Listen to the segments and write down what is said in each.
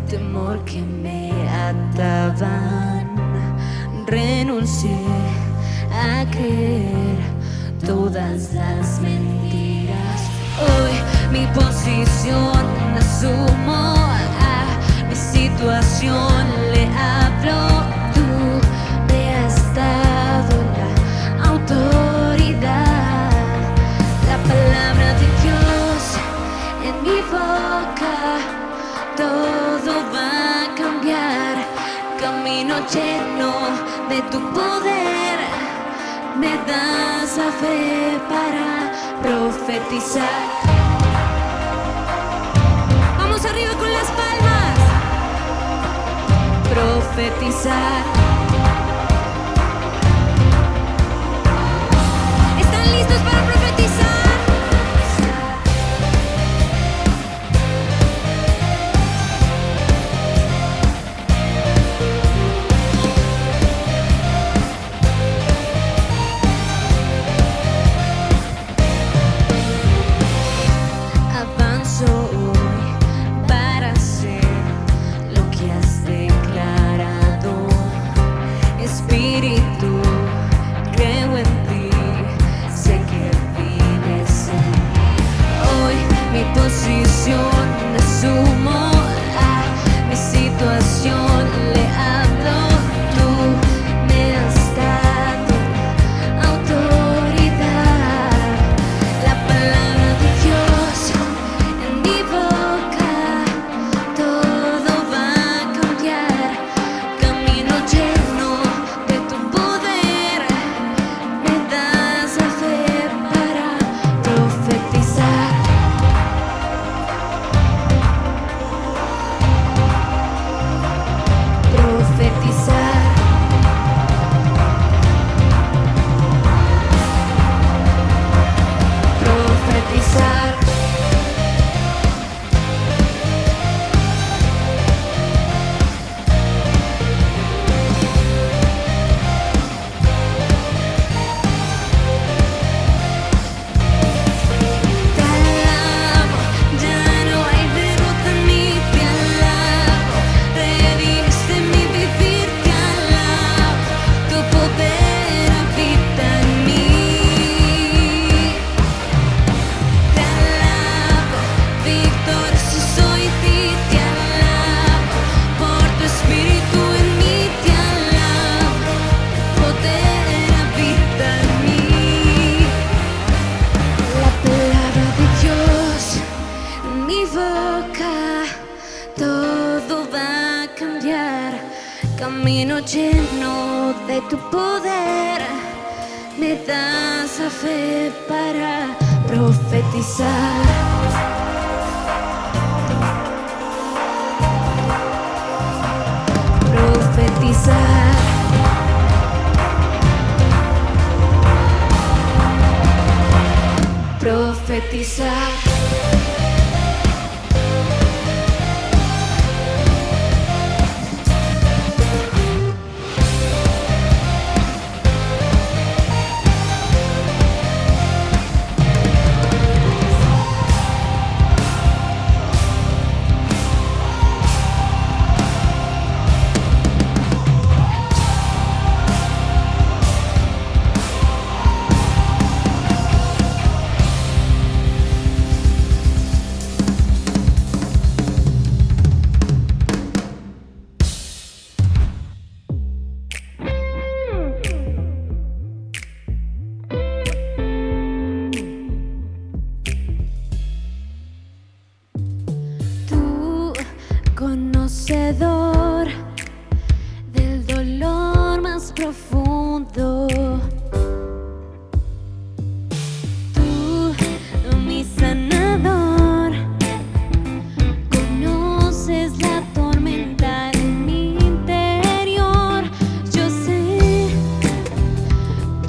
temor que me ataban. Renuncié a creer todas las mentiras. Hoy mi posición asumo, a mi situación le hablo. Tú me has dado la autoridad, la palabra de Dios en mi boca. Todo va a cambiar, camino lleno de tu poder. Me das la fe para profetizar. Vamos arriba con las palmas. Profetizar. ¿Están listos para profetizar? Espíritu, creo en ti, sé que vives en mí. Hoy mi posición asumo, a mi situación le hablo. Tú me has dado autoridad, la palabra de Dios en mi boca. Todo va a cambiar, camino lleno de tu poder. Me das la fe para profetizar. Profetizar. Profetizar. Te alabo, ya no hay derrota en mí. Te alabo, reviviste mi vivir. Te alabo, tu poder habita en mí. Te alabo, victorioso soy en ti. Te alabo, por tu espíritu en mí. Te alabo, poder habita en mí. La palabra de Dios en mi boca. Todo va a cambiar, camino lleno de tu poder. Me das la fe para profetizar. Profetizar. Profetizar. Tú, conocedor del dolor más profundo. Tú, mi sanador, conoces la tormenta en mi interior. Yo sé,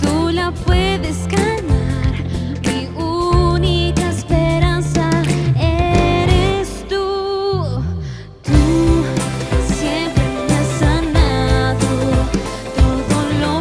tú la puedes calmar. Mi única esperanza eres tú. Tú siempre me has sanado todo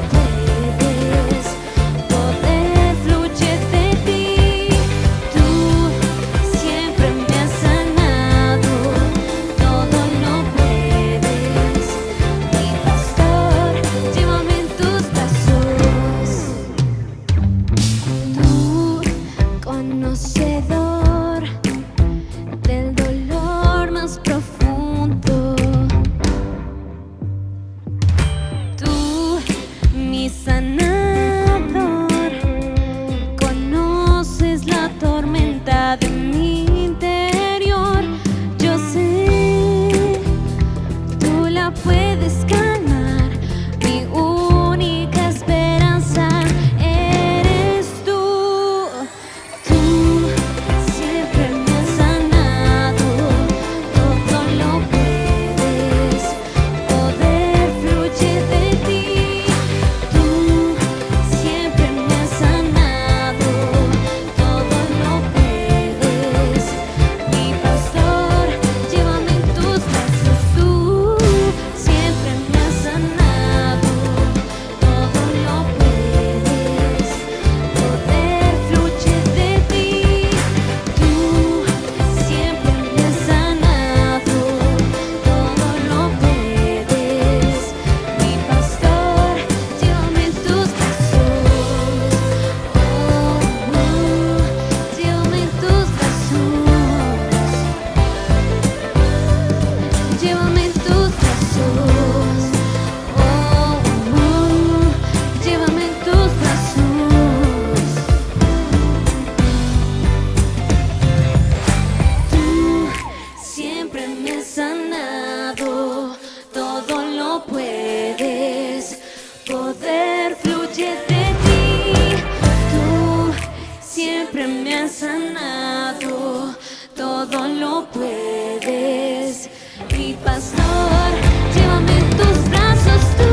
puedes. Mi pastor, llévame en tus brazos tú.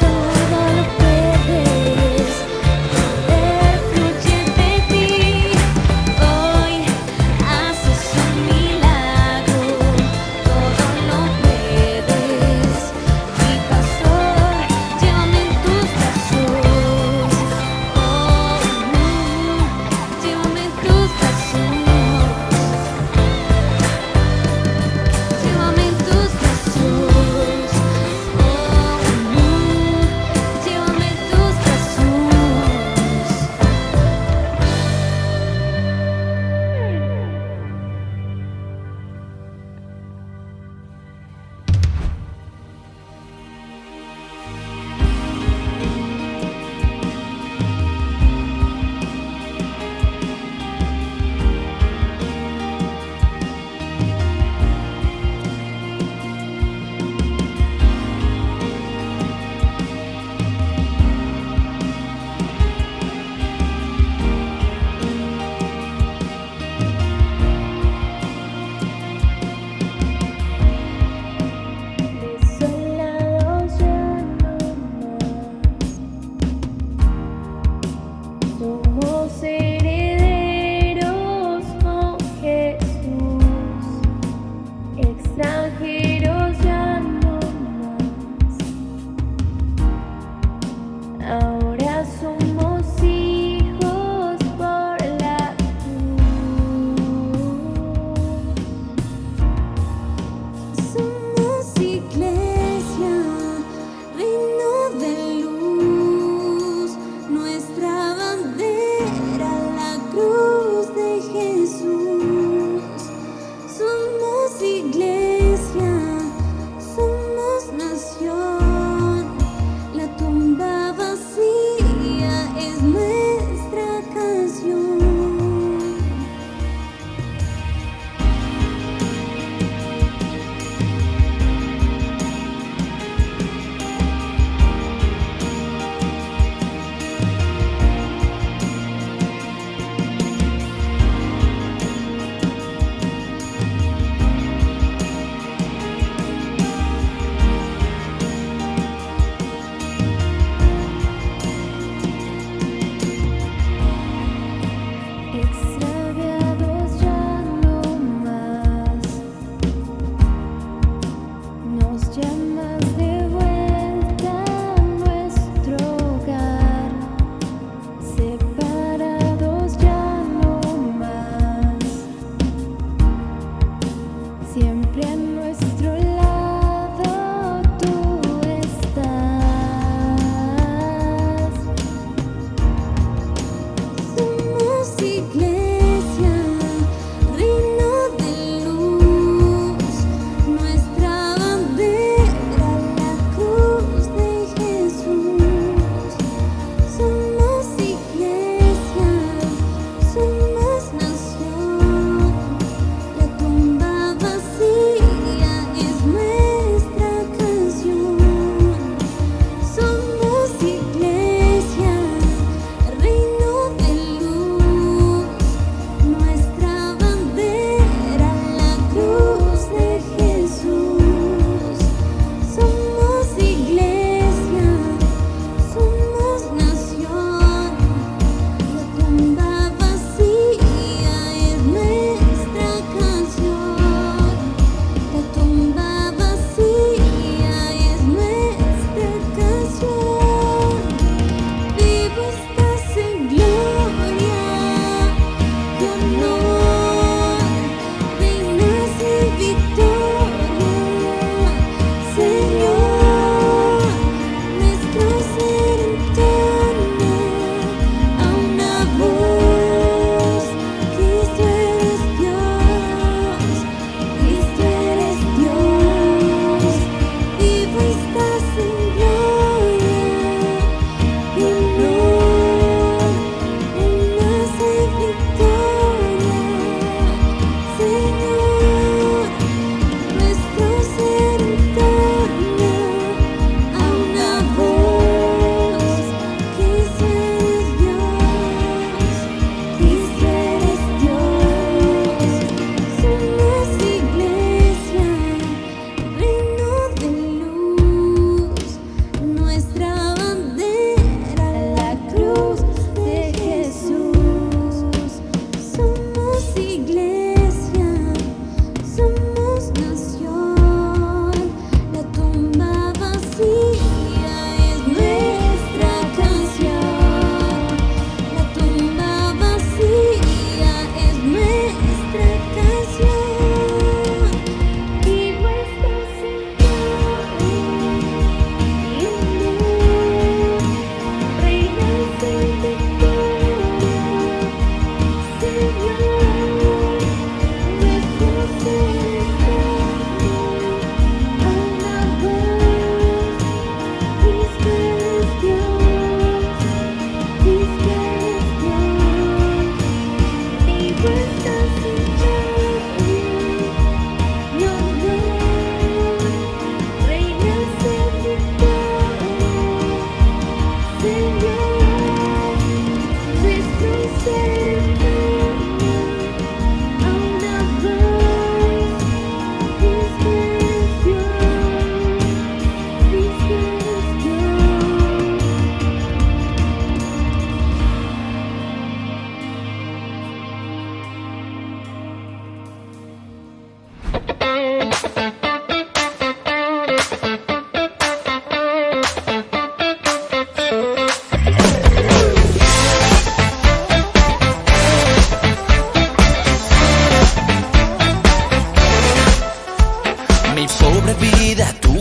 Todo lo puedes, poder fluye de ti. Hoy haces un milagro, todo lo puedes. Mi pastor, llévame en tus brazos. Oh, llévame en tus brazos.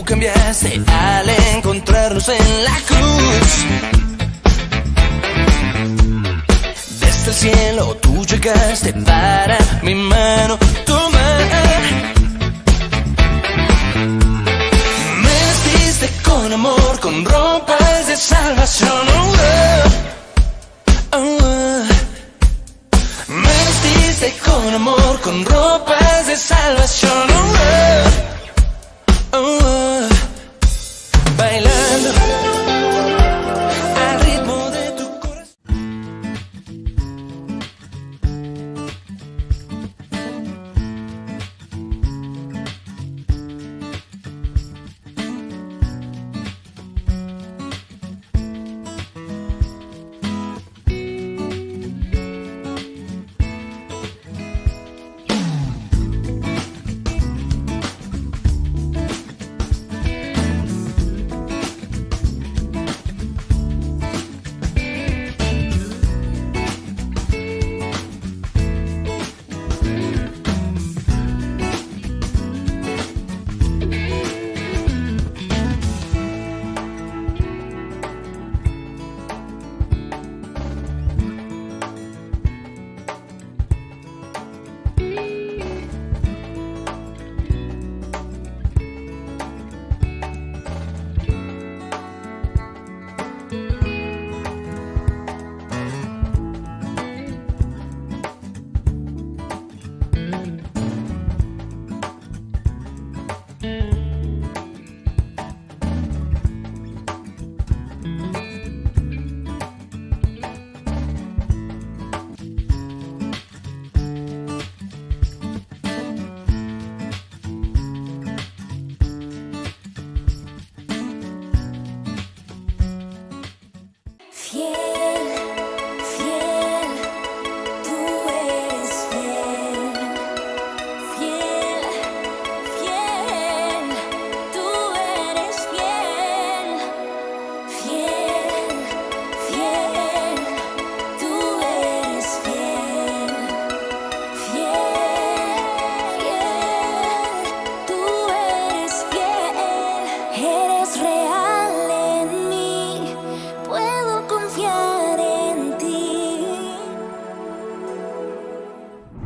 cambiaste al encontrarnos en la cruz. Desde el cielo tú llegaste para mi mano tomar. Me vestiste con amor, con ropas de salvación. Me vestiste con amor, con ropas de salvación. Bailando al ritmo de tu corazón.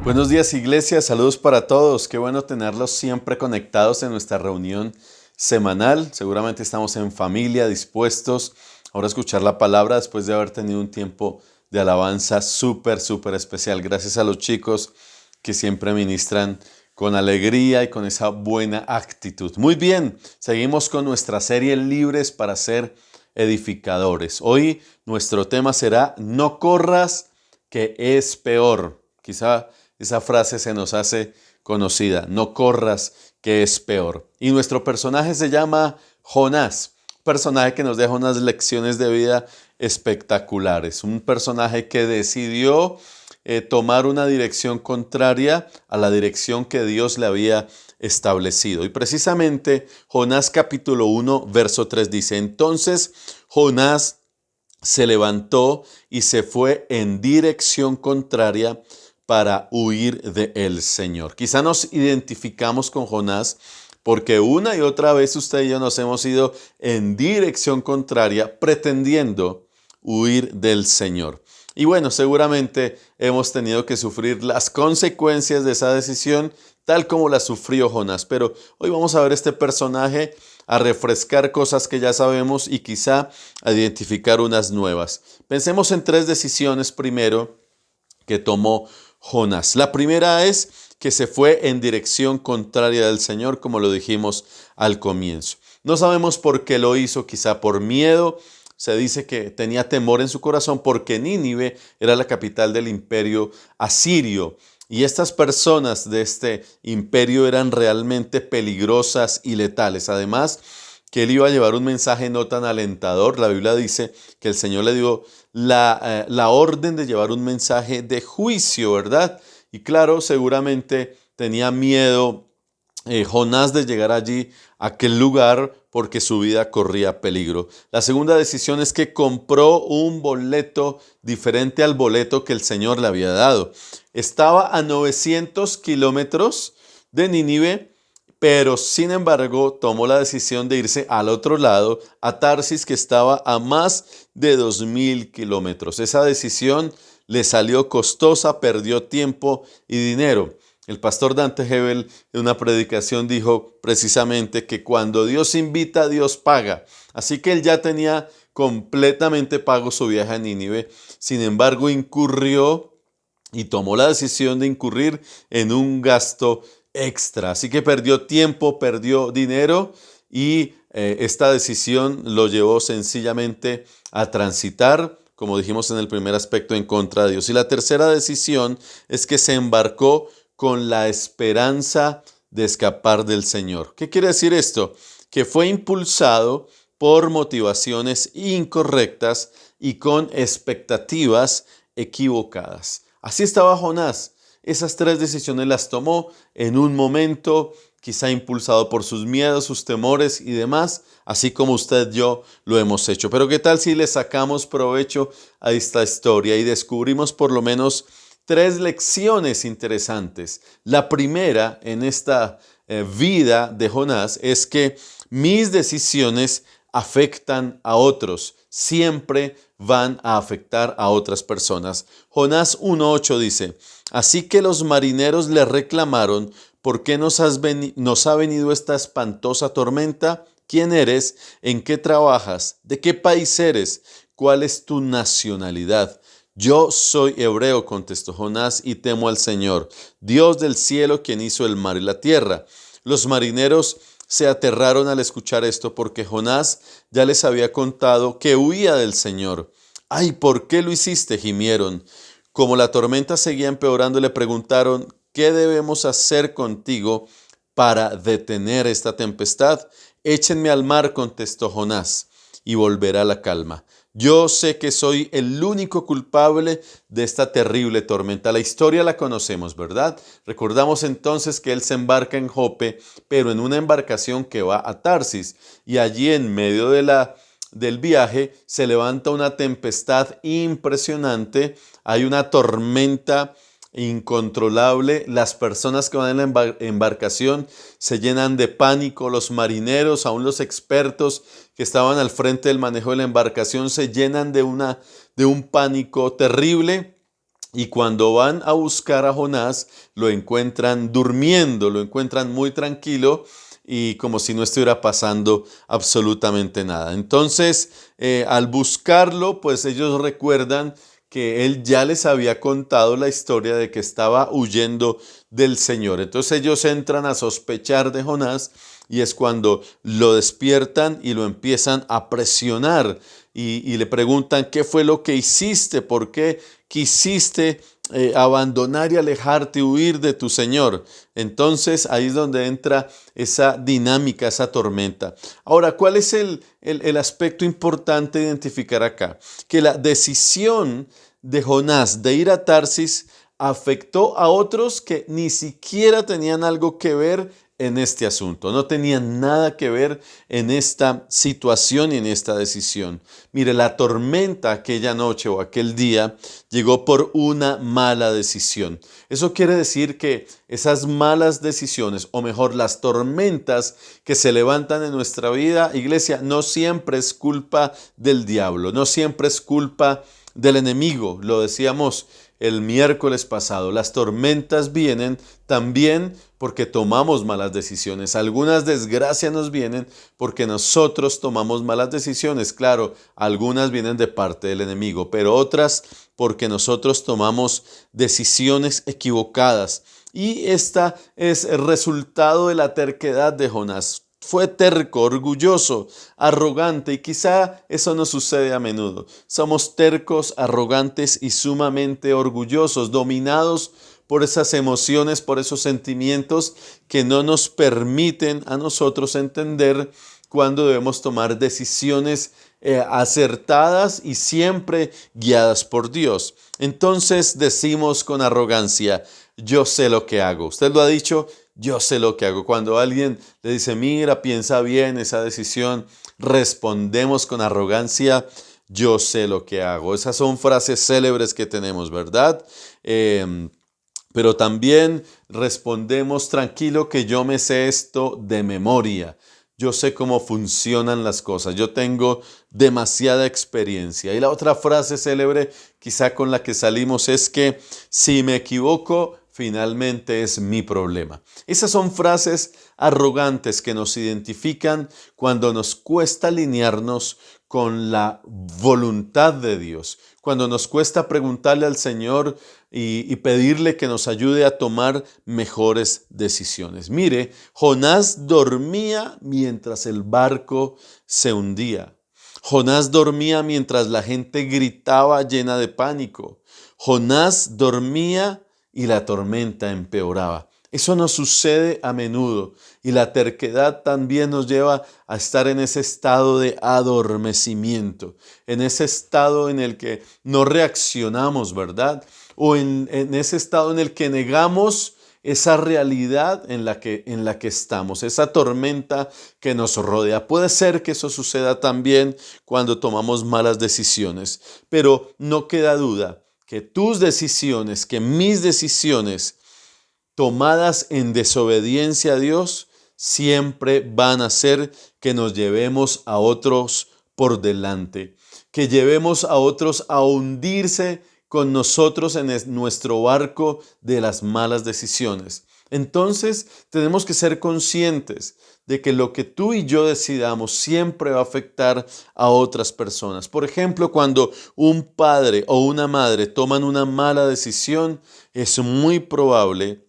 Buenos días, iglesia, saludos para todos. Qué bueno tenerlos siempre conectados en nuestra reunión semanal. Seguramente estamos en familia, dispuestos ahora a escuchar la palabra después de haber tenido un tiempo de alabanza súper especial. Gracias a los chicos que siempre ministran con alegría y con esa buena actitud. Muy bien, seguimos con nuestra serie Libres para ser edificadores. Hoy nuestro tema será No corras, que es peor. Quizá esa frase se nos hace conocida. No corras, que es peor. Y nuestro personaje se llama Jonás. Un personaje que nos deja unas lecciones de vida espectaculares. Un personaje que decidió tomar una dirección contraria a la dirección que Dios le había establecido. Y precisamente Jonás capítulo 1, verso 3 dice: Entonces Jonás se levantó y se fue en dirección contraria para huir del Señor. Quizá nos identificamos con Jonás porque una y otra vez usted y yo nos hemos ido en dirección contraria pretendiendo huir del Señor. Y bueno, seguramente hemos tenido que sufrir las consecuencias de esa decisión tal como la sufrió Jonás. Pero hoy vamos a ver este personaje, a refrescar cosas que ya sabemos y quizá a identificar unas nuevas. Pensemos en 3 decisiones primero que tomó Jonás. La primera es que se fue en dirección contraria del Señor, como lo dijimos al comienzo. No sabemos por qué lo hizo, quizá por miedo. Se dice que tenía temor en su corazón porque Nínive era la capital del imperio asirio. Y estas personas de este imperio eran realmente peligrosas y letales. Además, que él iba a llevar un mensaje no tan alentador. La Biblia dice que el Señor le dio la orden de llevar un mensaje de juicio, ¿verdad? Y claro, seguramente tenía miedo Jonás de llegar allí, a aquel lugar, porque su vida corría peligro. La segunda decisión es que compró un boleto diferente al boleto que el Señor le había dado. Estaba a 900 kilómetros de Nínive, pero sin embargo tomó la decisión de irse al otro lado, a Tarsis, que estaba a más de 2000 kilómetros. Esa decisión le salió costosa, perdió tiempo y dinero. El pastor Dante Gebel en una predicación dijo precisamente que cuando Dios invita, Dios paga. Así que él ya tenía completamente pago su viaje a Nínive. Sin embargo, incurrió y tomó la decisión de incurrir en un gasto extra. Así que perdió tiempo, perdió dinero y esta decisión lo llevó sencillamente a transitar, como dijimos en el primer aspecto, en contra de Dios. Y la tercera decisión es que se embarcó con la esperanza de escapar del Señor. ¿Qué quiere decir esto? Que fue impulsado por motivaciones incorrectas y con expectativas equivocadas. Así estaba Jonás. Esas tres decisiones las tomó en un momento, quizá impulsado por sus miedos, sus temores y demás, así como usted y yo lo hemos hecho. Pero ¿qué tal si le sacamos provecho a esta historia y descubrimos por lo menos tres lecciones interesantes? La primera en esta vida de Jonás es que mis decisiones afectan a otros, siempre van a afectar a otras personas. Jonás 1:8 dice: así que los marineros le reclamaron: ¿por qué nos ha venido esta espantosa tormenta? ¿Quién eres? ¿En qué trabajas? ¿De qué país eres? ¿Cuál es tu nacionalidad? Yo soy hebreo, contestó Jonás, y temo al Señor, Dios del cielo, quien hizo el mar y la tierra. Los marineros se aterraron al escuchar esto, porque Jonás ya les había contado que huía del Señor. ¡Ay, ¿por qué lo hiciste?, gimieron. Como la tormenta seguía empeorando, le preguntaron: ¿qué debemos hacer contigo para detener esta tempestad? Échenme al mar, contestó Jonás, y volverá la calma. Yo sé que soy el único culpable de esta terrible tormenta. La historia la conocemos, ¿verdad? Recordamos entonces que él se embarca en Jope, pero en una embarcación que va a Tarsis. Y allí en medio del viaje se levanta una tempestad impresionante. Hay una tormenta incontrolable. Las personas que van en la embarcación se llenan de pánico. Los marineros, aún los expertos que estaban al frente del manejo de la embarcación, se llenan de un pánico terrible. Y cuando van a buscar a Jonás, lo encuentran durmiendo, lo encuentran muy tranquilo y como si no estuviera pasando absolutamente nada. Entonces, al buscarlo, pues ellos recuerdan que él ya les había contado la historia de que estaba huyendo del Señor. Entonces ellos entran a sospechar de Jonás y es cuando lo despiertan y lo empiezan a presionar y le preguntan: ¿qué fue lo que hiciste? ¿Por qué quisiste abandonar y alejarte, huir de tu Señor? Entonces ahí es donde entra esa dinámica, esa tormenta. Ahora, ¿cuál es el aspecto importante de identificar acá? Que la decisión de Jonás de ir a Tarsis afectó a otros que ni siquiera tenían algo que ver en este asunto, no tenían nada que ver en esta situación y en esta decisión. Mire, la tormenta aquella noche o aquel día llegó por una mala decisión. Eso quiere decir que esas malas decisiones, o mejor, las tormentas que se levantan en nuestra vida, iglesia, no siempre es culpa del diablo, no siempre es culpa del enemigo. Lo decíamos el miércoles pasado, las tormentas vienen también porque tomamos malas decisiones. Algunas desgracias nos vienen porque nosotros tomamos malas decisiones. Claro, algunas vienen de parte del enemigo, pero otras porque nosotros tomamos decisiones equivocadas. Y esta es el resultado de la terquedad de Jonás. Fue terco, orgulloso, arrogante, y quizá eso nos sucede a menudo. Somos tercos, arrogantes y sumamente orgullosos, dominados por esas emociones, por esos sentimientos que no nos permiten a nosotros entender cuándo debemos tomar decisiones acertadas y siempre guiadas por Dios. Entonces decimos con arrogancia: yo sé lo que hago. Usted lo ha dicho: yo sé lo que hago. Cuando alguien le dice: mira, piensa bien esa decisión, respondemos con arrogancia: yo sé lo que hago. Esas son frases célebres que tenemos, ¿verdad? Pero también respondemos, tranquilo que yo me sé esto de memoria. Yo sé cómo funcionan las cosas. Yo tengo demasiada experiencia. Y la otra frase célebre, quizá con la que salimos, es que si me equivoco, finalmente es mi problema. Esas son frases arrogantes que nos identifican cuando nos cuesta alinearnos con la voluntad de Dios, cuando nos cuesta preguntarle al Señor y pedirle que nos ayude a tomar mejores decisiones. Mire, Jonás dormía mientras el barco se hundía. Jonás dormía mientras la gente gritaba llena de pánico. Jonás dormía y la tormenta empeoraba. Eso nos sucede a menudo y la terquedad también nos lleva a estar en ese estado de adormecimiento, en ese estado en el que no reaccionamos, ¿verdad? O en ese estado en el que negamos esa realidad en la que estamos, esa tormenta que nos rodea. Puede ser que eso suceda también cuando tomamos malas decisiones, pero no queda duda que tus decisiones, que mis decisiones tomadas en desobediencia a Dios, siempre van a hacer que nos llevemos a otros por delante, que llevemos a otros a hundirse con nosotros en nuestro barco de las malas decisiones. Entonces tenemos que ser conscientes de que lo que tú y yo decidamos siempre va a afectar a otras personas. Por ejemplo, cuando un padre o una madre toman una mala decisión, es muy probable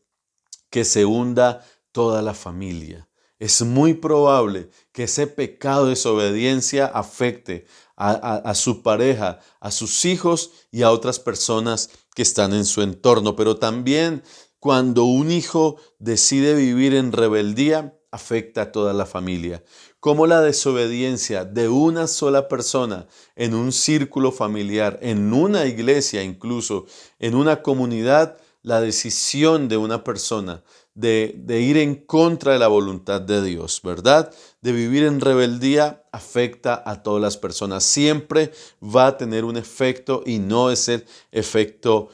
que se hunda toda la familia. Es muy probable que ese pecado de desobediencia afecte a su pareja, a sus hijos y a otras personas que están en su entorno. Pero también cuando un hijo decide vivir en rebeldía, afecta a toda la familia. Como la desobediencia de una sola persona en un círculo familiar, en una iglesia incluso, en una comunidad, la decisión de una persona de ir en contra de la voluntad de Dios, ¿verdad? De vivir en rebeldía afecta a todas las personas. Siempre va a tener un efecto y no es el efecto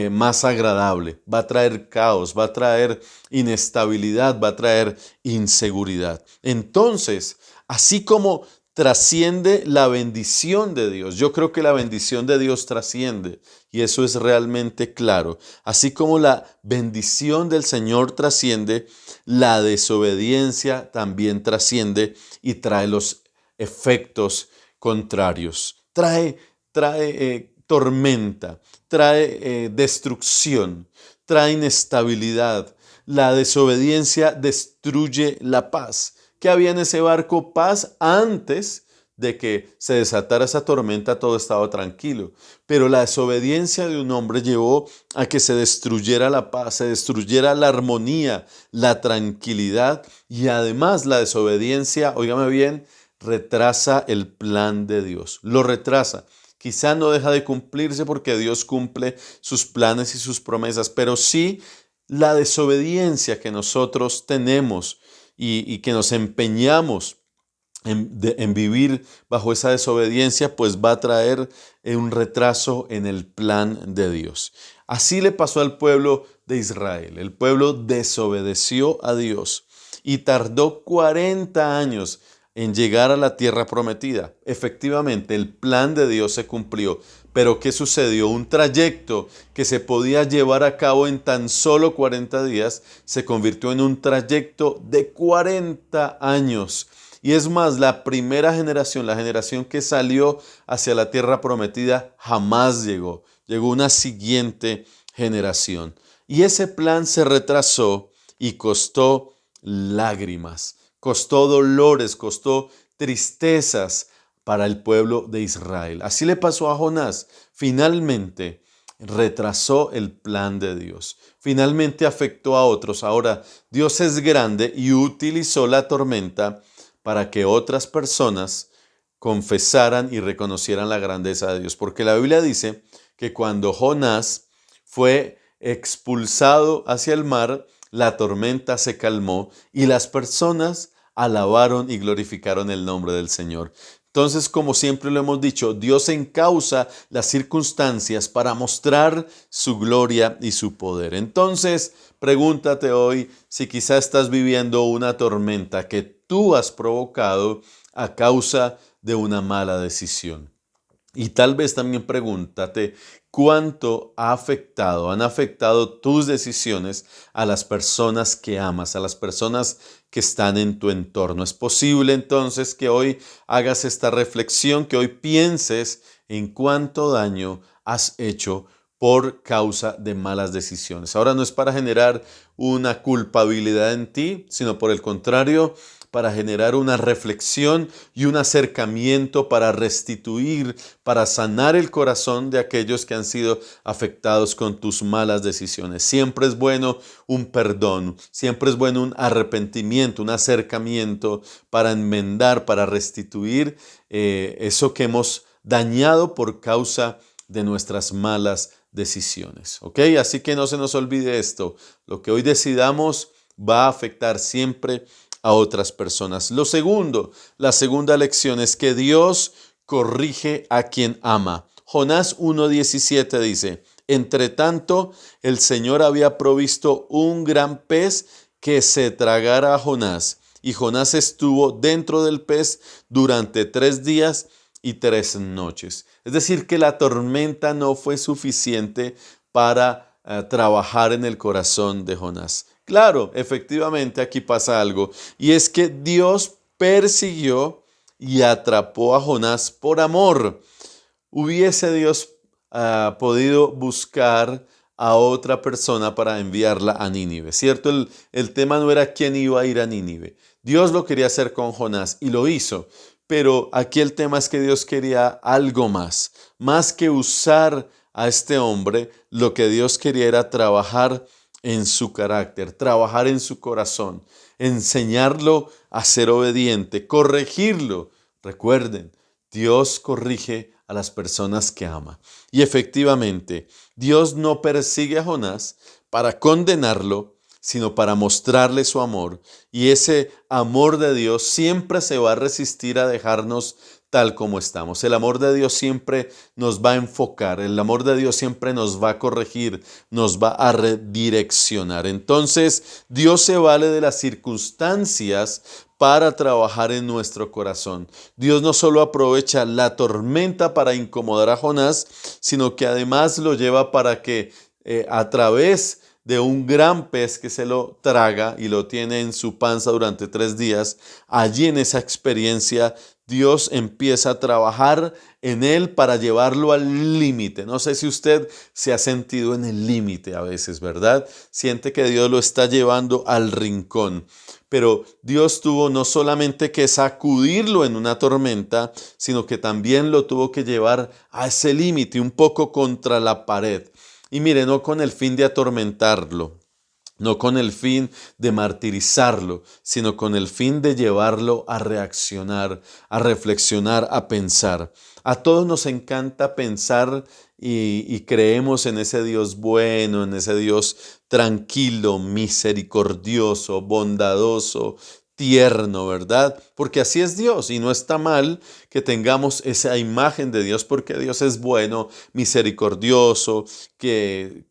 más agradable. Va a traer caos, va a traer inestabilidad, va a traer inseguridad. Entonces, así como trasciende la bendición de Dios. Yo creo que la bendición de Dios trasciende y eso es realmente claro. Así como la bendición del Señor trasciende, la desobediencia también trasciende y trae los efectos contrarios. Trae tormenta, trae destrucción, trae inestabilidad. La desobediencia destruye la paz. ¿Qué había en ese barco? Paz. Antes de que se desatara esa tormenta, todo estaba tranquilo. Pero la desobediencia de un hombre llevó a que se destruyera la paz, se destruyera la armonía, la tranquilidad. Y además la desobediencia, óigame bien, retrasa el plan de Dios. Lo retrasa. Quizá no deja de cumplirse porque Dios cumple sus planes y sus promesas, pero sí la desobediencia que nosotros tenemos y que nos empeñamos en vivir bajo esa desobediencia, pues va a traer un retraso en el plan de Dios. Así le pasó al pueblo de Israel. El pueblo desobedeció a Dios y tardó 40 años en llegar a la tierra prometida. Efectivamente, el plan de Dios se cumplió. Pero ¿qué sucedió? Un trayecto que se podía llevar a cabo en tan solo 40 días se convirtió en un trayecto de 40 años. Y es más, la primera generación, la generación que salió hacia la tierra prometida, jamás llegó. Llegó una siguiente generación. Y ese plan se retrasó y costó lágrimas, costó dolores, costó tristezas para el pueblo de Israel. Así le pasó a Jonás. Finalmente retrasó el plan de Dios. Finalmente afectó a otros. Ahora, Dios es grande y utilizó la tormenta para que otras personas confesaran y reconocieran la grandeza de Dios. Porque la Biblia dice que cuando Jonás fue expulsado hacia el mar, la tormenta se calmó y las personas alabaron y glorificaron el nombre del Señor. Entonces, como siempre lo hemos dicho, Dios encausa las circunstancias para mostrar su gloria y su poder. Entonces, pregúntate hoy si quizá estás viviendo una tormenta que tú has provocado a causa de una mala decisión. Y tal vez también pregúntate cuánto han afectado tus decisiones a las personas que amas, a las personas que están en tu entorno. Es posible entonces que hoy hagas esta reflexión, que hoy pienses en cuánto daño has hecho por causa de malas decisiones. Ahora no es para generar una culpabilidad en ti, sino por el contrario, para generar una reflexión y un acercamiento para restituir, para sanar el corazón de aquellos que han sido afectados con tus malas decisiones. Siempre es bueno un perdón, siempre es bueno un arrepentimiento, un acercamiento para enmendar, para restituir eso que hemos dañado por causa de nuestras malas decisiones. ¿Ok? Así que no se nos olvide esto. Lo que hoy decidamos va a afectar siempre a otras personas. La segunda lección es que Dios corrige a quien ama. Jonás 1:17 dice: entre tanto, el Señor había provisto un gran pez que se tragara a Jonás, y Jonás estuvo dentro del pez durante 3 días y 3 noches. Es decir, que la tormenta no fue suficiente para trabajar en el corazón de Jonás. Claro, efectivamente aquí pasa algo, y es que Dios persiguió y atrapó a Jonás por amor. Hubiese Dios podido buscar a otra persona para enviarla a Nínive, ¿cierto? El tema no era quién iba a ir a Nínive. Dios lo quería hacer con Jonás y lo hizo, pero aquí el tema es que Dios quería algo más que usar a este hombre. Lo que Dios quería era trabajar en su carácter, trabajar en su corazón, enseñarlo a ser obediente, corregirlo. Recuerden, Dios corrige a las personas que ama. Y efectivamente, Dios no persigue a Jonás para condenarlo, sino para mostrarle su amor. Y ese amor de Dios siempre se va a resistir a dejarnos tal como estamos. El amor de Dios siempre nos va a enfocar, el amor de Dios siempre nos va a corregir, nos va a redireccionar. Entonces, Dios se vale de las circunstancias para trabajar en nuestro corazón. Dios no solo aprovecha la tormenta para incomodar a Jonás, sino que además lo lleva para que a través de un gran pez que se lo traga y lo tiene en su panza durante 3 días, allí en esa experiencia Dios empieza a trabajar en él para llevarlo al límite. No sé si usted se ha sentido en el límite a veces, ¿verdad? Siente que Dios lo está llevando al rincón. Pero Dios tuvo no solamente que sacudirlo en una tormenta, sino que también lo tuvo que llevar a ese límite, un poco contra la pared. Y mire, no con el fin de atormentarlo, no con el fin de martirizarlo, sino con el fin de llevarlo a reaccionar, a reflexionar, a pensar. A todos nos encanta pensar y creemos en ese Dios bueno, en ese Dios tranquilo, misericordioso, bondadoso, tierno, ¿verdad? Porque así es Dios y no está mal que tengamos esa imagen de Dios, porque Dios es bueno, misericordioso,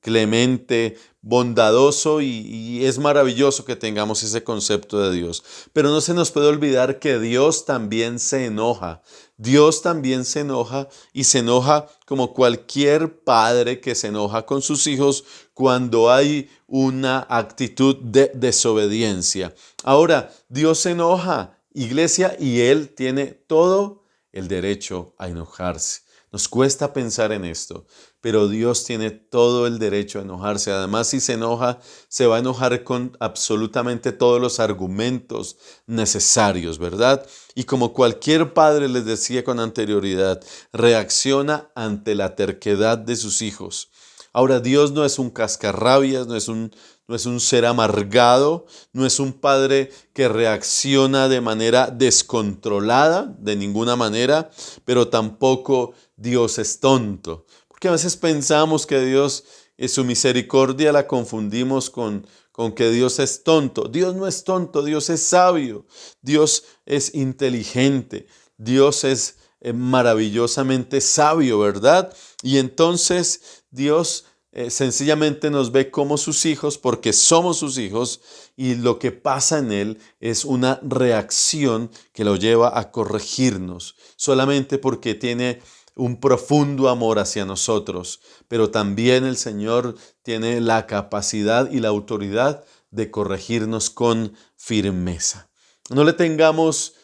clemente, bondadoso, y es maravilloso que tengamos ese concepto de Dios. Pero no se nos puede olvidar que Dios también se enoja. Dios también se enoja, y se enoja como cualquier padre que se enoja con sus hijos cuando hay una actitud de desobediencia. Ahora, Dios se enoja, iglesia, y Él tiene todo el derecho a enojarse. Nos cuesta pensar en esto, pero Dios tiene todo el derecho a enojarse. Además, si se enoja, se va a enojar con absolutamente todos los argumentos necesarios, ¿verdad? Y como cualquier padre, les decía con anterioridad, reacciona ante la terquedad de sus hijos. Ahora, Dios no es un cascarrabias, no es un ser amargado, no es un padre que reacciona de manera descontrolada, de ninguna manera, pero tampoco Dios es tonto. Porque a veces pensamos que Dios, su misericordia la confundimos con que Dios es tonto. Dios no es tonto, Dios es sabio, Dios es inteligente. Dios es maravillosamente sabio, ¿verdad? Y entonces Dios sencillamente nos ve como sus hijos porque somos sus hijos y lo que pasa en Él es una reacción que lo lleva a corregirnos, solamente porque tiene un profundo amor hacia nosotros, pero también el Señor tiene la capacidad y la autoridad de corregirnos con firmeza. No le tengamos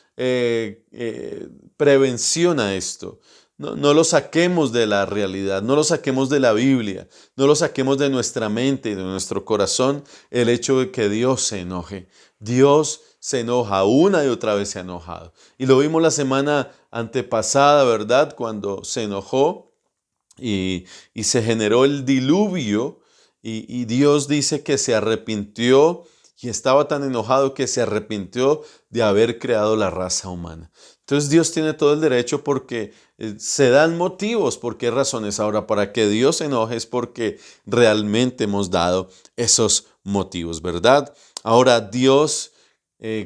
prevención a esto. No lo saquemos de la realidad, no lo saquemos de la Biblia, no lo saquemos de nuestra mente y de nuestro corazón el hecho de que Dios se enoje. Dios se enoja, una y otra vez se ha enojado. Y lo vimos la semana antepasada, ¿verdad? Cuando se enojó y se generó el diluvio y Dios dice que se arrepintió y estaba tan enojado que se arrepintió de haber creado la raza humana. Entonces Dios tiene todo el derecho porque se dan motivos, ¿por qué razones? Ahora, para que Dios se enoje es porque realmente hemos dado esos motivos, ¿verdad? Ahora, Dios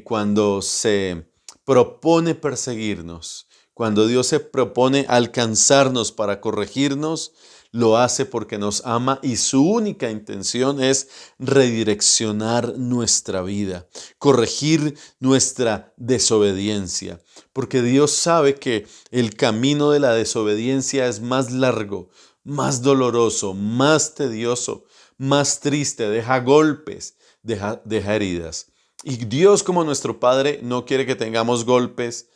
cuando se propone perseguirnos, cuando Dios se propone alcanzarnos para corregirnos, lo hace porque nos ama y su única intención es redireccionar nuestra vida, corregir nuestra desobediencia, porque Dios sabe que el camino de la desobediencia es más largo, más doloroso, más tedioso, más triste, deja golpes, deja heridas. Y Dios, como nuestro Padre, no quiere que tengamos golpes,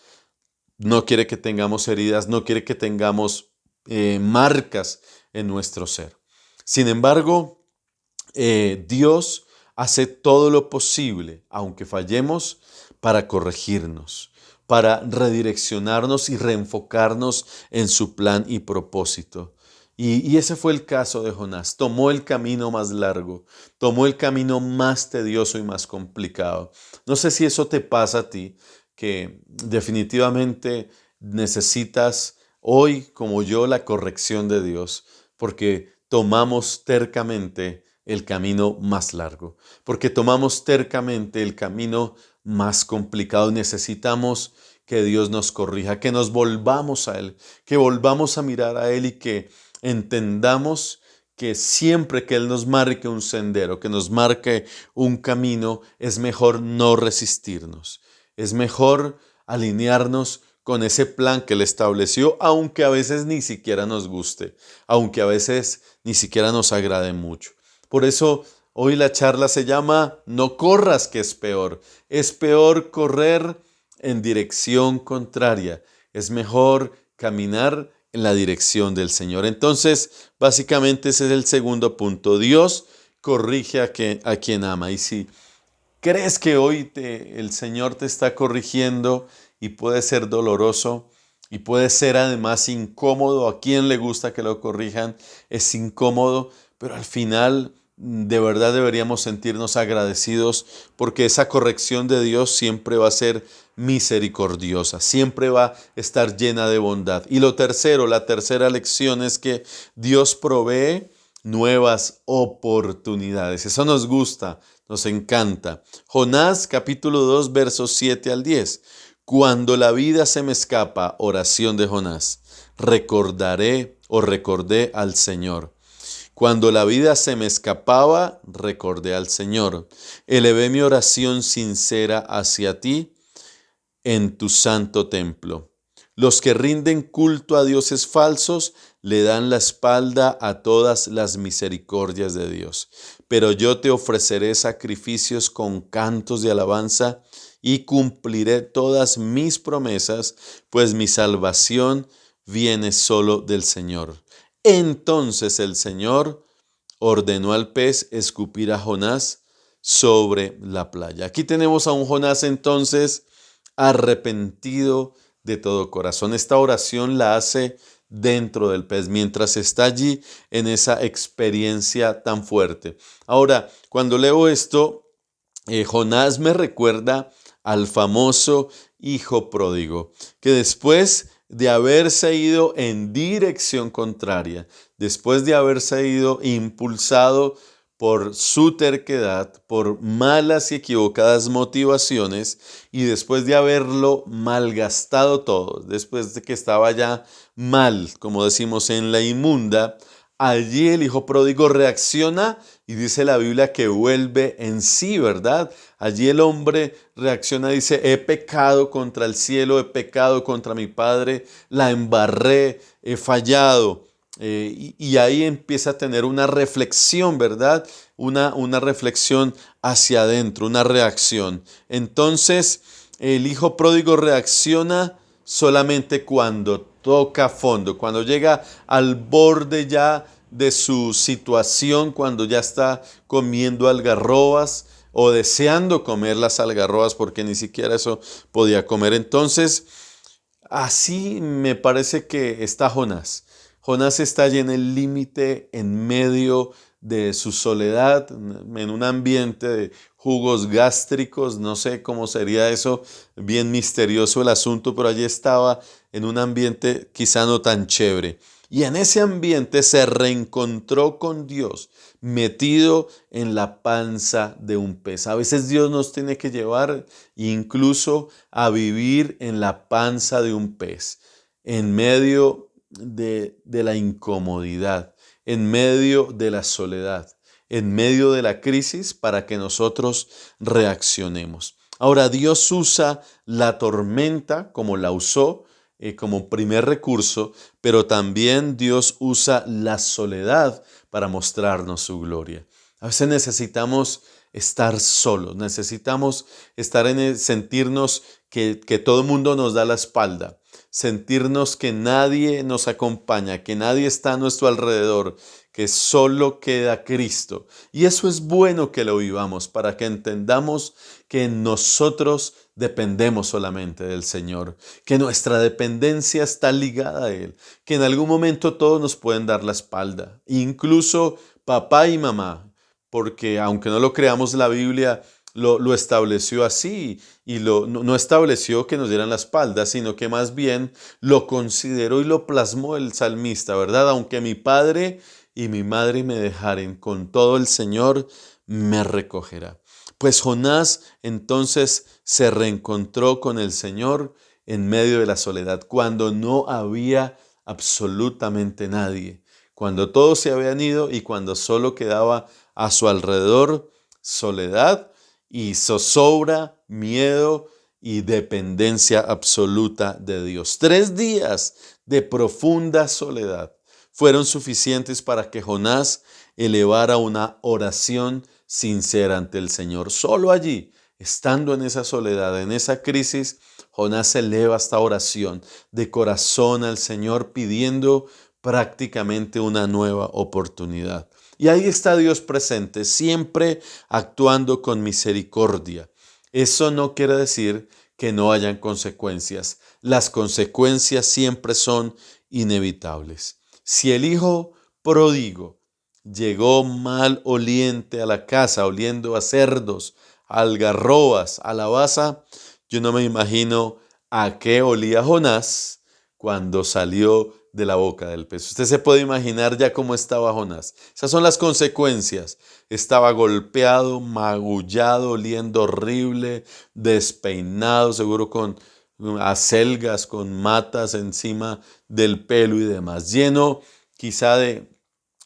no quiere que tengamos heridas, no quiere que tengamos marcas en nuestro ser. Sin embargo, Dios hace todo lo posible, aunque fallemos, para corregirnos, para redireccionarnos y reenfocarnos en su plan y propósito. Y ese fue el caso de Jonás. Tomó el camino más largo, tomó el camino más tedioso y más complicado. No sé si eso te pasa a ti, que definitivamente necesitas hoy, como yo, la corrección de Dios, porque tomamos tercamente el camino más largo, porque tomamos tercamente el camino más complicado. Necesitamos que Dios nos corrija, que nos volvamos a Él, que volvamos a mirar a Él y que entendamos que siempre que Él nos marque un sendero, que nos marque un camino, es mejor no resistirnos. Es mejor alinearnos con ese plan que Él estableció, aunque a veces ni siquiera nos guste, aunque a veces ni siquiera nos agrade mucho. Por eso hoy la charla se llama No corras, que es peor. Es peor correr en dirección contraria. Es mejor caminar en la dirección del Señor. Entonces, básicamente ese es el segundo punto. Dios corrige a quien ama. Y si crees que hoy el Señor te está corrigiendo y puede ser doloroso y puede ser además incómodo, a quien le gusta que lo corrijan, es incómodo, pero al final de verdad deberíamos sentirnos agradecidos porque esa corrección de Dios siempre va a ser misericordiosa, siempre va a estar llena de bondad. Y lo tercero, la tercera lección es que Dios provee nuevas oportunidades. Eso nos gusta, nos encanta. Jonás capítulo 2 versos 7 al 10. Cuando la vida se me escapa, oración de Jonás, recordé al Señor. Cuando la vida se me escapaba, recordé al Señor. Elevé mi oración sincera hacia ti en tu santo templo. Los que rinden culto a dioses falsos le dan la espalda a todas las misericordias de Dios. Pero yo te ofreceré sacrificios con cantos de alabanza y cumpliré todas mis promesas, pues mi salvación viene solo del Señor. Entonces el Señor ordenó al pez escupir a Jonás sobre la playa. Aquí tenemos a un Jonás entonces arrepentido de todo corazón. Esta oración la hace dentro del pez, mientras está allí en esa experiencia tan fuerte. Ahora, cuando leo esto, Jonás me recuerda al famoso hijo pródigo, que después de haberse ido en dirección contraria, después de haberse ido impulsado por su terquedad, por malas y equivocadas motivaciones, y después de haberlo malgastado todo, después de que estaba ya mal, como decimos, en la inmunda, allí el hijo pródigo reacciona y dice la Biblia que vuelve en sí, ¿verdad? Allí el hombre reacciona, dice, he pecado contra el cielo, he pecado contra mi padre, la embarré, he fallado. Y ahí empieza a tener una reflexión, ¿verdad? Una reflexión hacia adentro, una reacción. Entonces, el hijo pródigo reacciona solamente cuando toca fondo, cuando llega al borde ya de su situación, cuando ya está comiendo algarrobas o deseando comer las algarrobas porque ni siquiera eso podía comer. Entonces, así me parece que está Jonás. Jonás está allí en el límite, en medio de su soledad, en un ambiente de jugos gástricos, no sé cómo sería eso, bien misterioso el asunto, pero allí estaba en un ambiente quizá no tan chévere. Y en ese ambiente se reencontró con Dios, metido en la panza de un pez. A veces Dios nos tiene que llevar incluso a vivir en la panza de un pez, en medio de la incomodidad, en medio de la soledad, en medio de la crisis para que nosotros reaccionemos. Ahora, Dios usa la tormenta como la usó, como primer recurso, pero también Dios usa la soledad para mostrarnos su gloria. A veces necesitamos estar solos, necesitamos estar sentirnos que todo el mundo nos da la espalda, sentirnos que nadie nos acompaña, que nadie está a nuestro alrededor, que solo queda Cristo. Y eso es bueno que lo vivamos para que entendamos que nosotros dependemos solamente del Señor, que nuestra dependencia está ligada a Él, que en algún momento todos nos pueden dar la espalda, incluso papá y mamá, porque aunque no lo creamos, la Biblia lo estableció así y no estableció que nos dieran la espalda, sino que más bien lo consideró y lo plasmó el salmista, ¿verdad? Aunque mi padre y mi madre me dejaren, con todo el Señor me recogerá. Pues Jonás entonces se reencontró con el Señor en medio de la soledad, cuando no había absolutamente nadie, cuando todos se habían ido y cuando solo quedaba a su alrededor soledad y zozobra, miedo y dependencia absoluta de Dios. 3 días de profunda soledad fueron suficientes para que Jonás elevara una oración sincera ante el Señor. Solo allí, estando en esa soledad, en esa crisis, Jonás eleva esta oración de corazón al Señor pidiendo prácticamente una nueva oportunidad. Y ahí está Dios presente, siempre actuando con misericordia. Eso no quiere decir que no hayan consecuencias. Las consecuencias siempre son inevitables. Si el hijo pródigo llegó mal oliente a la casa, oliendo a cerdos, a algarrobas, a la baza, yo no me imagino a qué olía Jonás cuando salió de la boca del pez. Usted se puede imaginar ya cómo estaba Jonás. Esas son las consecuencias. Estaba golpeado, magullado, oliendo horrible, despeinado, seguro con acelgas, con matas encima del pelo y demás, lleno quizá de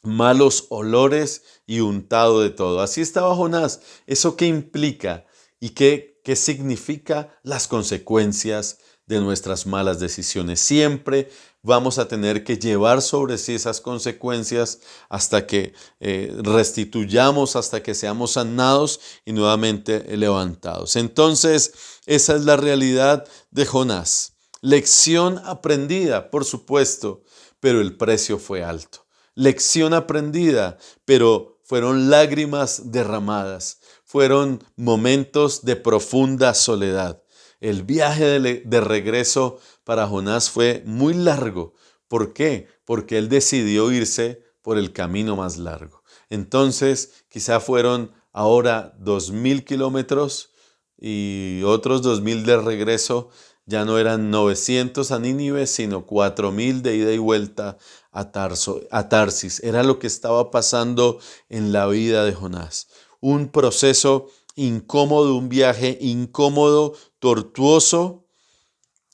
malos olores y untado de todo. Así estaba Jonás. ¿Eso qué implica? ¿Y qué significa? Las consecuencias de nuestras malas decisiones. Siempre vamos a tener que llevar sobre sí esas consecuencias hasta que restituyamos, hasta que seamos sanados y nuevamente levantados. Entonces, esa es la realidad de Jonás. Lección aprendida, por supuesto, pero el precio fue alto. Lección aprendida, pero fueron lágrimas derramadas. Fueron momentos de profunda soledad. El viaje de regreso para Jonás fue muy largo. ¿Por qué? Porque él decidió irse por el camino más largo. Entonces, quizá fueron ahora 2000 kilómetros y otros 2000 de regreso. Ya no eran 900 a Nínive, sino 4.000 de ida y vuelta a Tarsis. Era lo que estaba pasando en la vida de Jonás. Un proceso incómodo, un viaje incómodo, tortuoso,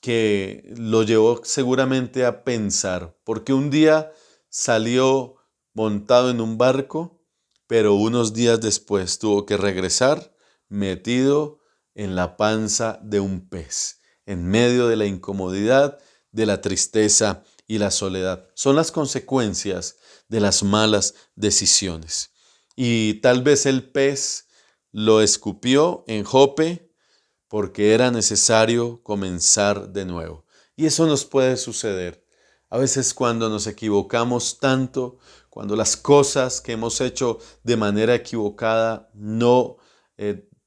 que lo llevó seguramente a pensar, porque un día salió montado en un barco, pero unos días después tuvo que regresar metido en la panza de un pez, en medio de la incomodidad, de la tristeza y la soledad. Son las consecuencias de las malas decisiones. Y tal vez el pez lo escupió en Jope, porque era necesario comenzar de nuevo. Y eso nos puede suceder. A veces cuando nos equivocamos tanto, cuando las cosas que hemos hecho de manera equivocada no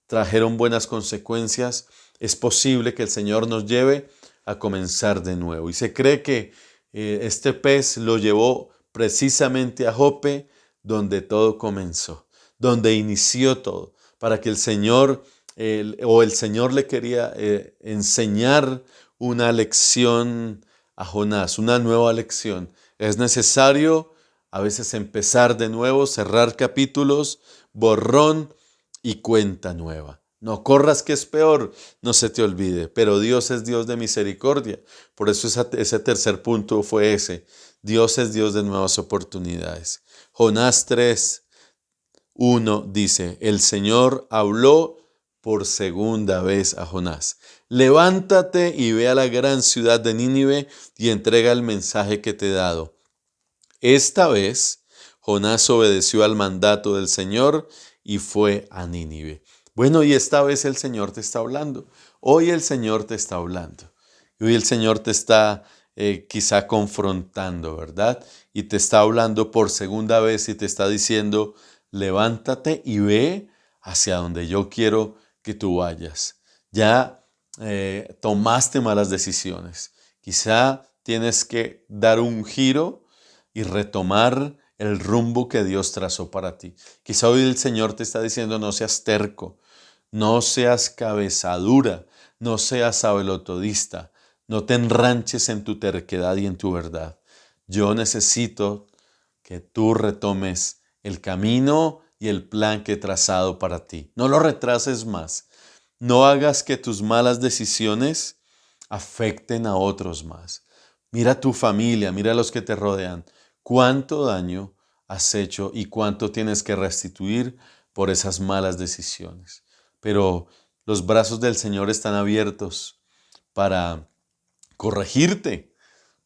trajeron buenas consecuencias, es posible que el Señor nos lleve a comenzar de nuevo. Y se cree que este pez lo llevó precisamente a Jope, donde todo comenzó, donde inició todo, para que el Señor el Señor le quería enseñar una lección a Jonás, una nueva lección. Es necesario a veces empezar de nuevo, cerrar capítulos, borrón y cuenta nueva. No corras que es peor, no se te olvide, pero Dios es Dios de misericordia. Por eso ese tercer punto fue ese. Dios es Dios de nuevas oportunidades. Jonás 3:1 dice, el Señor habló por segunda vez a Jonás. Levántate y ve a la gran ciudad de Nínive y entrega el mensaje que te he dado. Esta vez Jonás obedeció al mandato del Señor y fue a Nínive. Bueno, y esta vez el Señor te está hablando. Hoy el Señor te está hablando. Y hoy el Señor te está quizá confrontando, ¿verdad? Y te está hablando por segunda vez y te está diciendo, levántate y ve hacia donde yo quiero que tú vayas. Ya tomaste malas decisiones. Quizá tienes que dar un giro y retomar el rumbo que Dios trazó para ti. Quizá hoy el Señor te está diciendo, no seas terco, no seas cabezadura, no seas sabelotodista, no te enranches en tu terquedad y en tu verdad. Yo necesito que tú retomes el camino y el plan que he trazado para ti. No lo retrases más. No hagas que tus malas decisiones afecten a otros más. Mira a tu familia, mira a los que te rodean. ¿Cuánto daño has hecho y cuánto tienes que restituir por esas malas decisiones? Pero los brazos del Señor están abiertos para corregirte,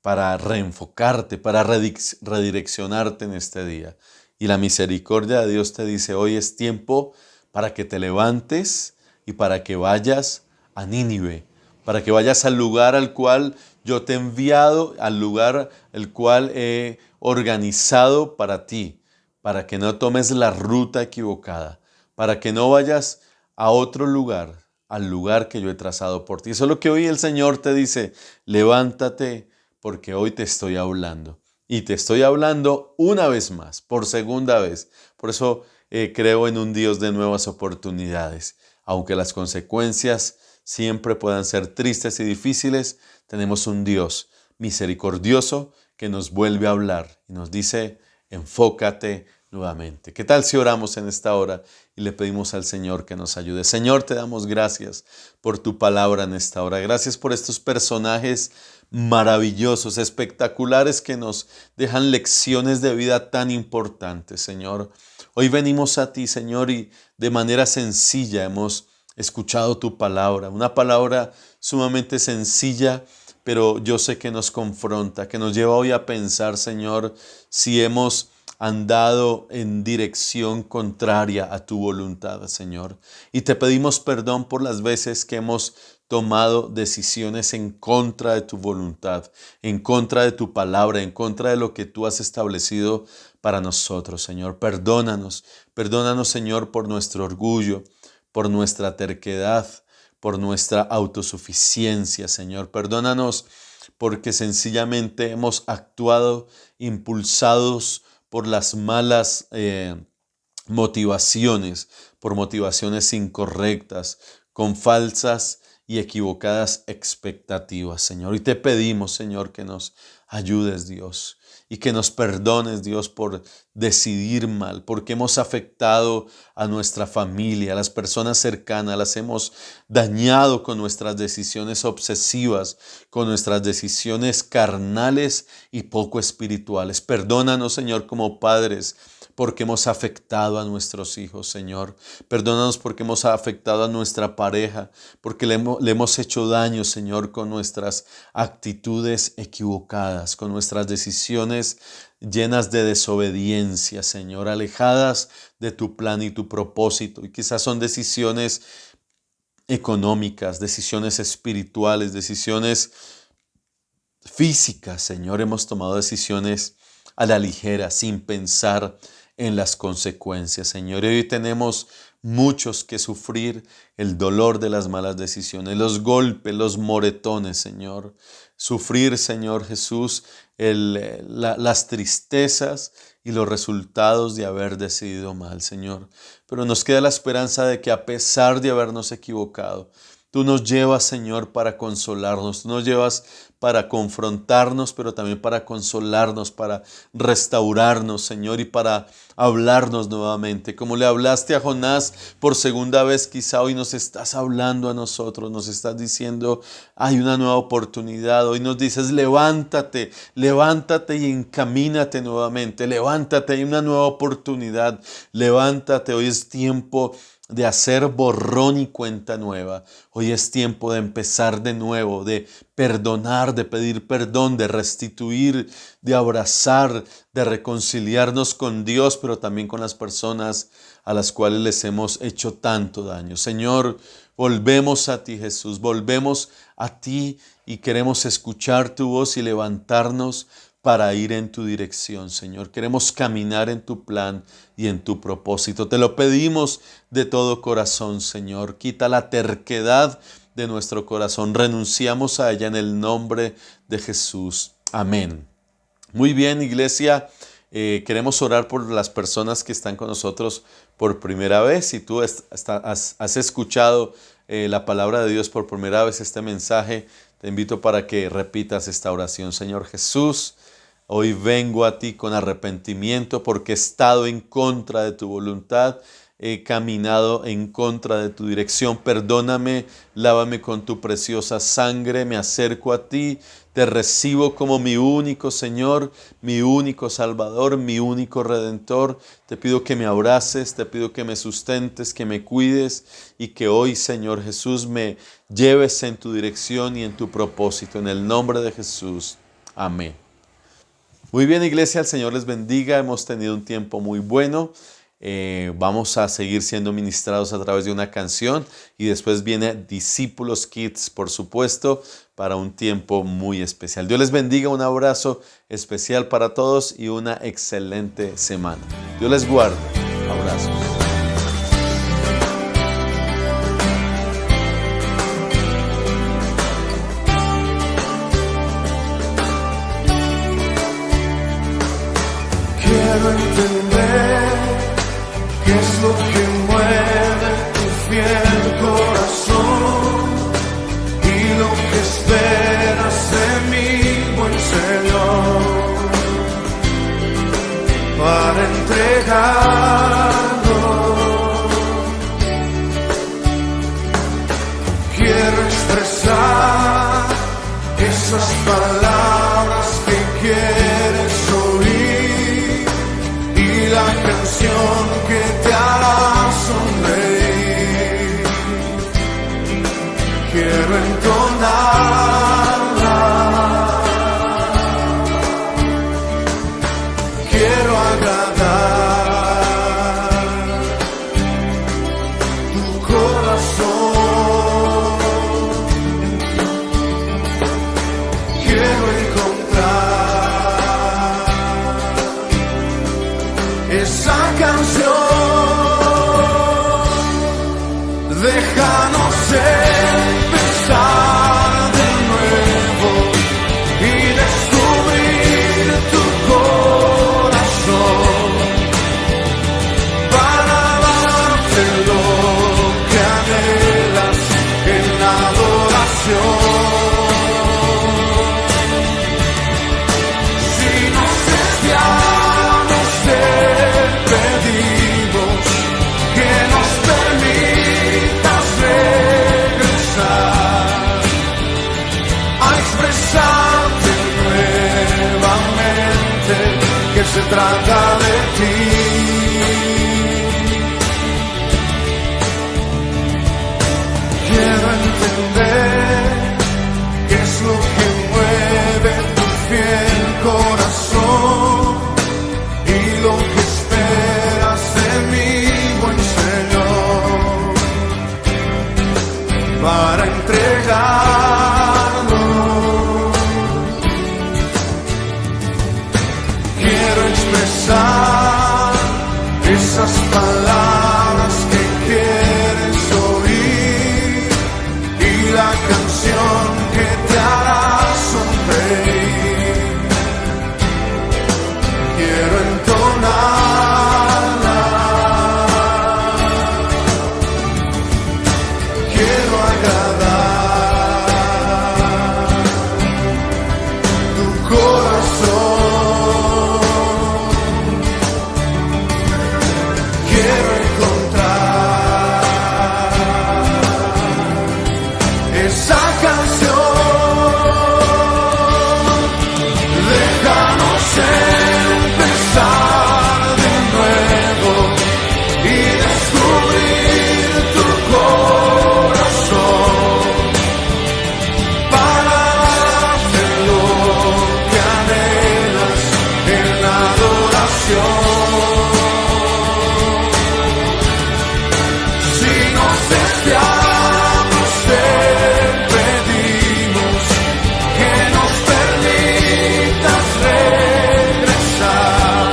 para reenfocarte, para redireccionarte en este día. Y la misericordia de Dios te dice, hoy es tiempo para que te levantes y para que vayas a Nínive, para que vayas al lugar al cual yo te he enviado, al lugar el cual he organizado para ti, para que no tomes la ruta equivocada, para que no vayas a otro lugar, al lugar que yo he trazado por ti. Eso es lo que hoy el Señor te dice, levántate porque hoy te estoy hablando. Y te estoy hablando una vez más, por segunda vez. Por eso creo en un Dios de nuevas oportunidades. Aunque las consecuencias siempre puedan ser tristes y difíciles, tenemos un Dios misericordioso que nos vuelve a hablar y nos dice, enfócate nuevamente. ¿Qué tal si oramos en esta hora y le pedimos al Señor que nos ayude? Señor, te damos gracias por tu palabra en esta hora. Gracias por estos personajes maravillosos, espectaculares que nos dejan lecciones de vida tan importantes, Señor. Hoy venimos a ti, Señor, y de manera sencilla hemos escuchado tu palabra, una palabra sumamente sencilla, pero yo sé que nos confronta, que nos lleva hoy a pensar, Señor, si hemos andado en dirección contraria a tu voluntad, Señor. Y te pedimos perdón por las veces que hemos tomado decisiones en contra de tu voluntad, en contra de tu palabra, en contra de lo que tú has establecido para nosotros, Señor. Perdónanos, Señor, por nuestro orgullo, por nuestra terquedad, por nuestra autosuficiencia, Señor. Perdónanos porque sencillamente hemos actuado impulsados por las malas motivaciones, por motivaciones incorrectas, con falsas y equivocadas expectativas, Señor. Y te pedimos, Señor, que nos ayudes, Dios, y que nos perdones, Dios, por decidir mal, porque hemos afectado a nuestra familia, a las personas cercanas, las hemos dañado con nuestras decisiones obsesivas, con nuestras decisiones carnales y poco espirituales. Perdónanos, Señor, como padres, porque hemos afectado a nuestros hijos, Señor. Perdónanos porque hemos afectado a nuestra pareja, porque le hemos hecho daño, Señor, con nuestras actitudes equivocadas, con nuestras decisiones llenas de desobediencia, Señor, alejadas de tu plan y tu propósito. Y quizás son decisiones económicas, decisiones espirituales, decisiones físicas, Señor. Hemos tomado decisiones a la ligera, sin pensar en las consecuencias, Señor. Y hoy tenemos muchos que sufrir el dolor de las malas decisiones, los golpes, los moretones, Señor. Sufrir, Señor Jesús, las tristezas y los resultados de haber decidido mal, Señor. Pero nos queda la esperanza de que a pesar de habernos equivocado, tú nos llevas, Señor, para consolarnos. Tú nos llevas para confrontarnos, pero también para consolarnos, para restaurarnos, Señor, y para hablarnos nuevamente. Como le hablaste a Jonás por segunda vez, quizá hoy nos estás hablando a nosotros, nos estás diciendo, hay una nueva oportunidad. Hoy nos dices, levántate, levántate y encamínate nuevamente. Levántate, hay una nueva oportunidad. Levántate, hoy es tiempo de hacer borrón y cuenta nueva. Hoy es tiempo de empezar de nuevo, de perdonar, de pedir perdón, de restituir, de abrazar, de reconciliarnos con Dios, pero también con las personas a las cuales les hemos hecho tanto daño. Señor, volvemos a ti, Jesús, volvemos a ti y queremos escuchar tu voz y levantarnos para ir en tu dirección, Señor. Queremos caminar en tu plan y en tu propósito. Te lo pedimos de todo corazón, Señor. Quita la terquedad de nuestro corazón. Renunciamos a ella en el nombre de Jesús. Amén. Muy bien, iglesia. Queremos orar por las personas que están con nosotros por primera vez. Si tú has escuchado la palabra de Dios por primera vez, este mensaje, te invito para que repitas esta oración. Señor Jesús, hoy vengo a ti con arrepentimiento porque he estado en contra de tu voluntad, he caminado en contra de tu dirección. Perdóname, lávame con tu preciosa sangre, me acerco a ti, te recibo como mi único Señor, mi único Salvador, mi único Redentor. Te pido que me abraces, te pido que me sustentes, que me cuides y que hoy, Señor Jesús, me lleves en tu dirección y en tu propósito. En el nombre de Jesús. Amén. Muy bien, iglesia, el Señor les bendiga. Hemos tenido un tiempo muy bueno. Vamos a seguir siendo ministrados a través de una canción y después viene Discípulos Kids, por supuesto, para un tiempo muy especial. Dios les bendiga, un abrazo especial para todos y una excelente semana. Dios les guarde. Abrazos. Quiero entender qué es lo que mueve tu fiel corazón y lo que esperas de mí, buen Señor, para entregarlo. Quiero expresar esas palabras que quieres oír y la canción que te hará sonreír. Quiero entonarla, quiero agradar tu corazón. Quiero encontrar esa canción. Déjanos empezar de trata de ti. Quiero entender qué es lo que mueve tu fiel corazón y lo que esperas de mí, buen Señor, para entregarlo. Quiero expresar esas palabras que quieres oír y la canción que te hará sonreír. Quiero entonarla, quiero agradar tu corazón. Quiero encontrar esa canción. Déjanos empezar de nuevo y descubrir tu corazón para darte lo que anhelas en la adoración. Si nos desviamos, te pedimos que nos permitas regresar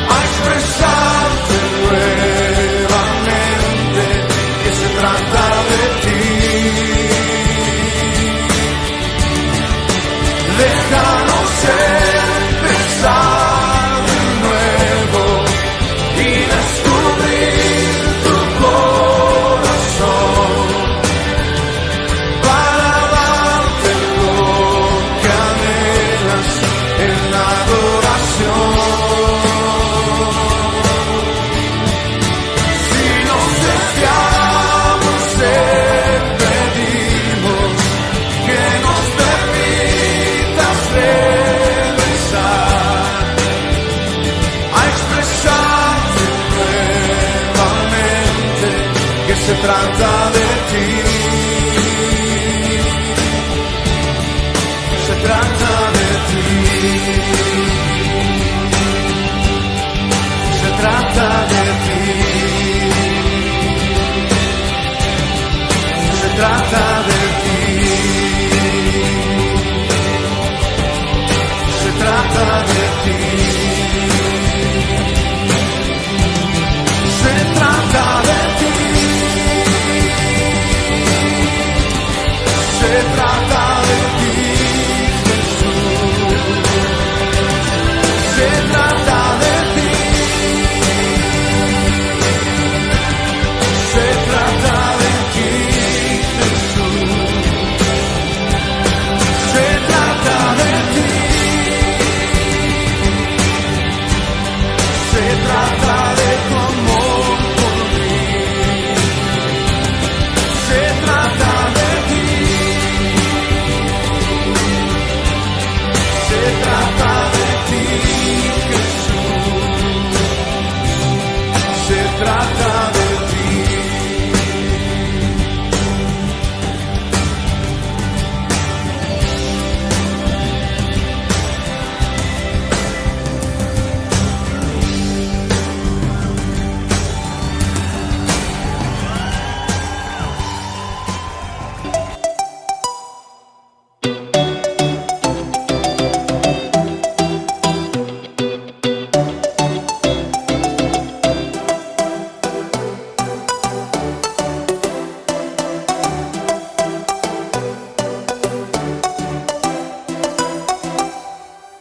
a expresarte nuevamente que se trata de ti. Déjanos empezar de nuevo y descubrir tu corazón para darte lo que anhelas en la adoración. Si nos desviamos, te pedimos que nos permitas regresar a expresarte nuevamente que se trata de ti. Se trata de ti. Se trata de ti. Se trata de ti. Se trata de ti.